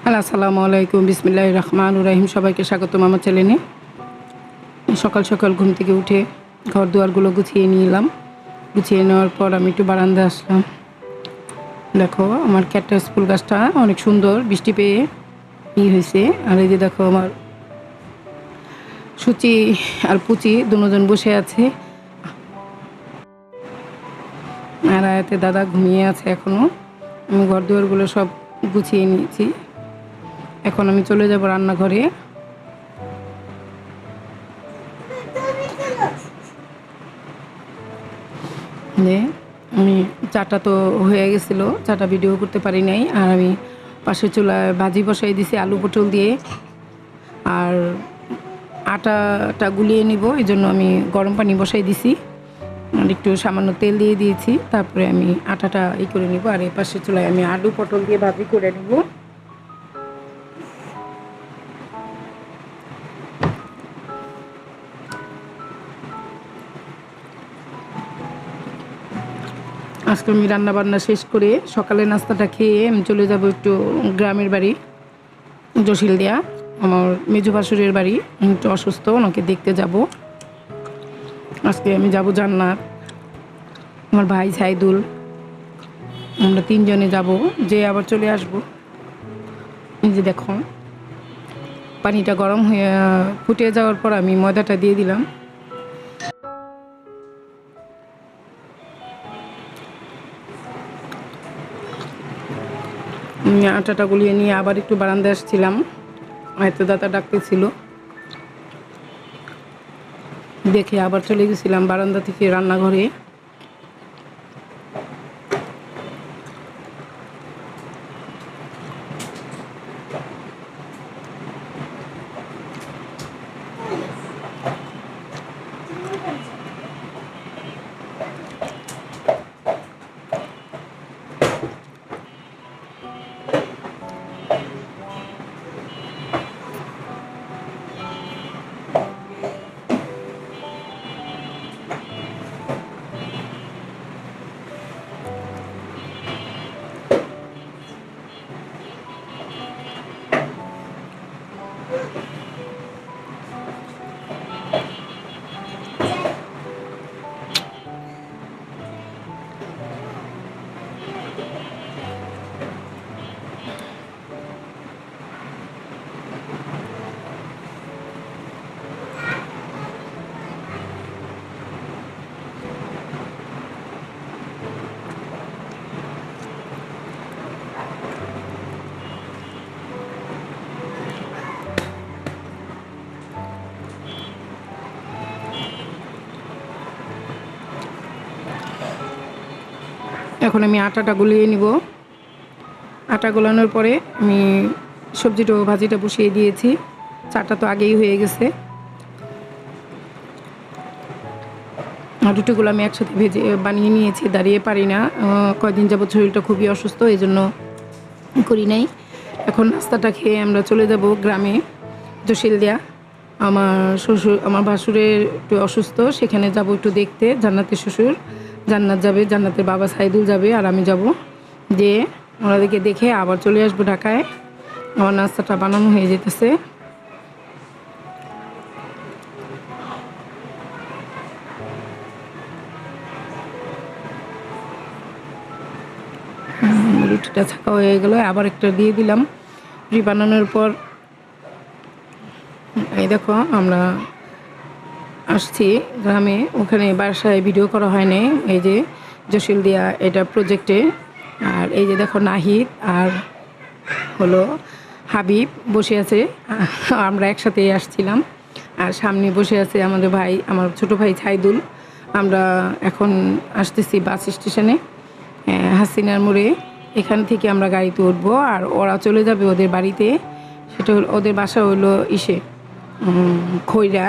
Hello, আসসালামু আলাইকুম। বিসমিল্লাহির রহমানির রহিম। সবাইকে স্বাগতম আমার চ্যানেলে। সকাল সকাল ঘুম থেকে উঠে ঘর দুয়ারগুলো গুছিয়ে নিলাম। গুছিয়ে নেওয়ার পর আমি একটু বারান্দায় আসলাম। দেখো আমার ক্যাকটাস ফুল গাছটা অনেক সুন্দর, বৃষ্টি পেয়ে হয়েছে। আর এই যে দেখো আমার সুচি আর পুচি দুজন বসে আছে, আর আয়াতে দাদা ঘুমিয়ে আছে এখনও। আমি ঘর দুয়ারগুলো সব গুছিয়ে নিয়েছি। এখন আমি চলে যাব রান্নাঘরে। আমি চাটা তো হয়ে গেছিলো, চাটা ভিডিও করতে পারি নাই। আর আমি পাশের চুলায় ভাজি বসাই দিছি আলু পটল দিয়ে। আর আটাটা গুলিয়ে নিব, এই জন্য আমি গরম পানি বসাই দিছি আর একটু সামান্য তেল দিয়ে দিয়েছি। তারপরে আমি আটাটা করে নিব। আর এই পাশের চুলায় আমি আলু পটল দিয়ে ভাজি করে নিব। আজকে আমি রান্নাবান্না শেষ করে সকালে নাস্তাটা খেয়ে আমি চলে যাব একটু গ্রামের বাড়ি, জসিলদিয়া। আমার মেজো ভাসুরের বাড়ি, একটু অসুস্থ, ওনাকে দেখতে যাব। আজকে আমি যাব জান্নাত, আমার ভাই সাইদুল, আমরা তিনজনে যাব, যে আবার চলে আসব। এই যে দেখো পানিটা গরম হয়ে ফুটে যাওয়ার পর আমি ময়দাটা দিয়ে দিলাম। আটাটা গুলিয়ে নিয়ে আবার একটু বারান্দায় আসছিলাম, হয়তো দাদা ডাকতেছিল দেখে আবার চলে গেছিলাম বারান্দা থেকে রান্নাঘরে। এখন আমি আটাটা গুলিয়ে নিব। আটা গোলানোর পরে আমি সবজিটা ভাজিটা বসিয়ে দিয়েছি। চাটা তো আগেই হয়ে গেছে। রুটিগুলো আমি একসাথে ভেজে বানিয়ে নিয়েছি, দাঁড়িয়ে পারি না, কয়দিন যাবত শরীরটা খুবই অসুস্থ, এই জন্য করি নাই। এখন নাস্তাটা খেয়ে আমরা চলে যাব গ্রামে, জসিলদিয়া। আমার শ্বশুর, আমার ভাসুরের একটু অসুস্থ, সেখানে যাব একটু দেখতে। জান্নাতের শ্বশুর জান্নাত যাবে, জান্নাতের বাবা সাইদুল যাবে, আর আমি যাব। যে ওনাদেরকে দেখে আবার চলে আসবো ঢাকায়। আমার নাস্তাটা বানানো হয়ে যেতেছে। রুটিটা ছাকা হয়ে গেল, আবার একটা দিয়ে দিলাম। রুটি বানানোর পর এই দেখো আমরা আসছি গ্রামে, ওখানে বাসায় ভিডিও করা হয় নাই। এই যে জসিলদিয়া এটা প্রজেক্টে। আর এই যে দেখো নাহিদ আর হলো হাবিব বসে আছে, আমরা একসাথে আসছিলাম। আর সামনে বসে আছে আমাদের ভাই, আমার ছোট ভাই সাইদুল। আমরা এখন আসতেছি বাস স্টেশনে, হাসিনার মোড়ে। এখান থেকে আমরা গাড়িতে উঠবো আর ওরা চলে যাবে ওদের বাড়িতে। সেটা হলো, ওদের বাসা হলো খৈরা,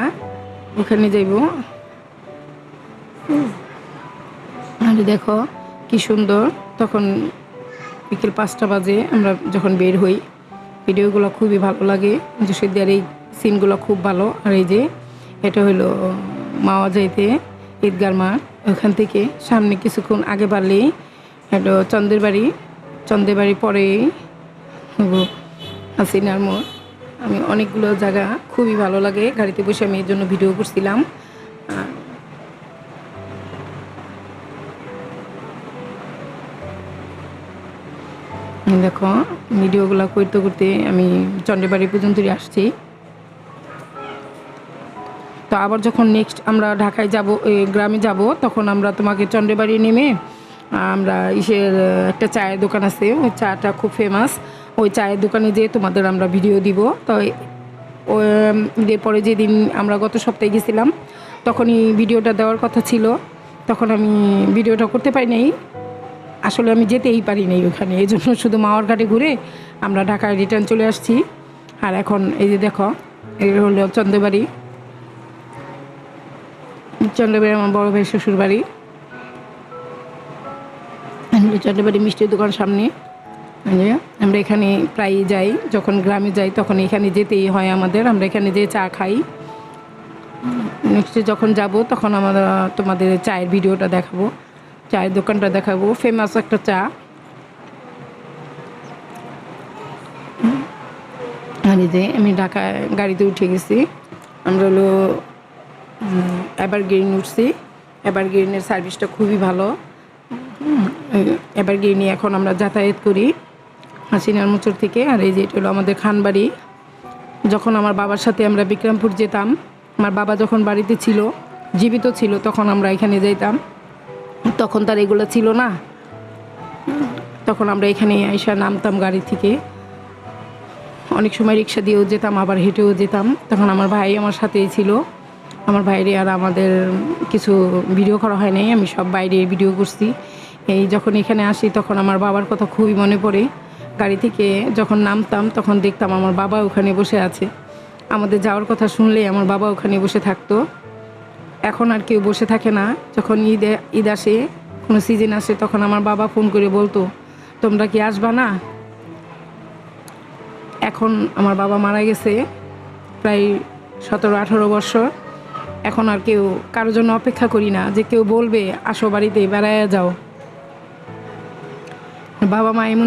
ওখানে যাইব। আর দেখো কি সুন্দর, তখন বিকেল 5টা বাজে আমরা যখন বের হই। ভিডিওগুলো খুবই ভালো লাগে, জসিলদিয়ার এই সিনগুলো খুব ভালো। আর এই যে এটা হলো মাওয়া যাইতে ঈদগার মাঠ, ওখান থেকে সামনে কিছুক্ষণ আগে বাড়লেই এটা চন্দের বাড়ি পরেই হাসিনার মোড়। আমি অনেকগুলো জায়গা খুবই ভালো লাগে, গাড়িতে বসে আমি এর জন্য ভিডিও করছিলাম। দেখো ভিডিওগুলো করতে করতে আমি চন্ডীবাড়ি পর্যন্তই আসছি। তো আবার যখন নেক্সট আমরা ঢাকায় যাব, গ্রামে যাব, তখন আমরা তোমাকে চন্ডীবাড়ি নেমে আমরা একটা চায়ের দোকান আছে, ওই চাটা খুব ফেমাস, ওই চায়ের দোকানে যেয়ে তোমাদের আমরা ভিডিও দিব। তো ঈদের পরে যেদিন আমরা গত সপ্তাহে গেছিলাম তখনই ভিডিওটা দেওয়ার কথা ছিল, তখন আমি ভিডিওটা করতে পারি নাই। আসলে আমি যেতেই পারি নাই ওখানে, এই জন্য শুধু মাওয়ার ঘাটে ঘুরে আমরা ঢাকায় রিটার্ন চলে আসছি। আর এখন এই যে দেখো, এই হলো চন্দ্রবাড়ি। চন্দ্রবাড়ি আমার বড় ভাই শ্বশুর বাড়ি। চন্দ্রবাড়ি মিষ্টির দোকান সামনে। আমরা এখানে প্রায়ই যাই, যখন গ্রামে যাই তখন এখানে যেতেই হয় আমাদের। আমরা এখানে যেয়ে চা খাই। নেক্সটে যখন যাব তখন আমরা তোমাদের চায়ের ভিডিওটা দেখাবো, চায়ের দোকানটা দেখাবো, ফেমাস একটা চা। আর এই যে আমি ঢাকায় গাড়িতে উঠে গেছি, আমরা হলো এভারগ্রিন উঠছি। এভারগ্রিনের সার্ভিসটা খুবই ভালো। এভারগ্রিনে এখন আমরা যাতায়াত করি হাসিনার মোচর থেকে। আর এই যে এটা হলো আমাদের খানবাড়ি। যখন আমার বাবার সাথে আমরা বিক্রমপুর যেতাম, আমার বাবা যখন বাড়িতে ছিল, জীবিত ছিল, তখন আমরা এখানে যেতাম। তখন তার এগুলো ছিল না, তখন আমরা এখানে আইসা নামতাম গাড়ি থেকে। অনেক সময় রিক্সা দিয়েও যেতাম, আবার হেঁটেও যেতাম। তখন আমার ভাই আমার সাথেই ছিল। আমার বাইরে আর আমাদের কিছু ভিডিও করা হয় নাই, আমি সব বাইরে ভিডিও করছি। এই যখন এখানে আসি তখন আমার বাবার কথা খুবই মনে পড়ে। গাড়ি থেকে যখন নামতাম তখন দেখতাম আমার বাবা ওখানে বসে আছে। আমাদের যাওয়ার কথা শুনলে আমার বাবা ওখানে বসে থাকতো। এখন আর কেউ বসে থাকে না। যখন ঈদ আসে, কোনো সিজন আসে, তখন আমার বাবা ফোন করে বলতো, তোমরা কি আসবা না? এখন আমার বাবা মারা গেছে প্রায় 17-18 বছর। এখন আর কেউ কারোর জন্য অপেক্ষা করি না যে কেউ বলবে আসো বাড়িতে বেড়াইয়া যাও। বাবা মা এমন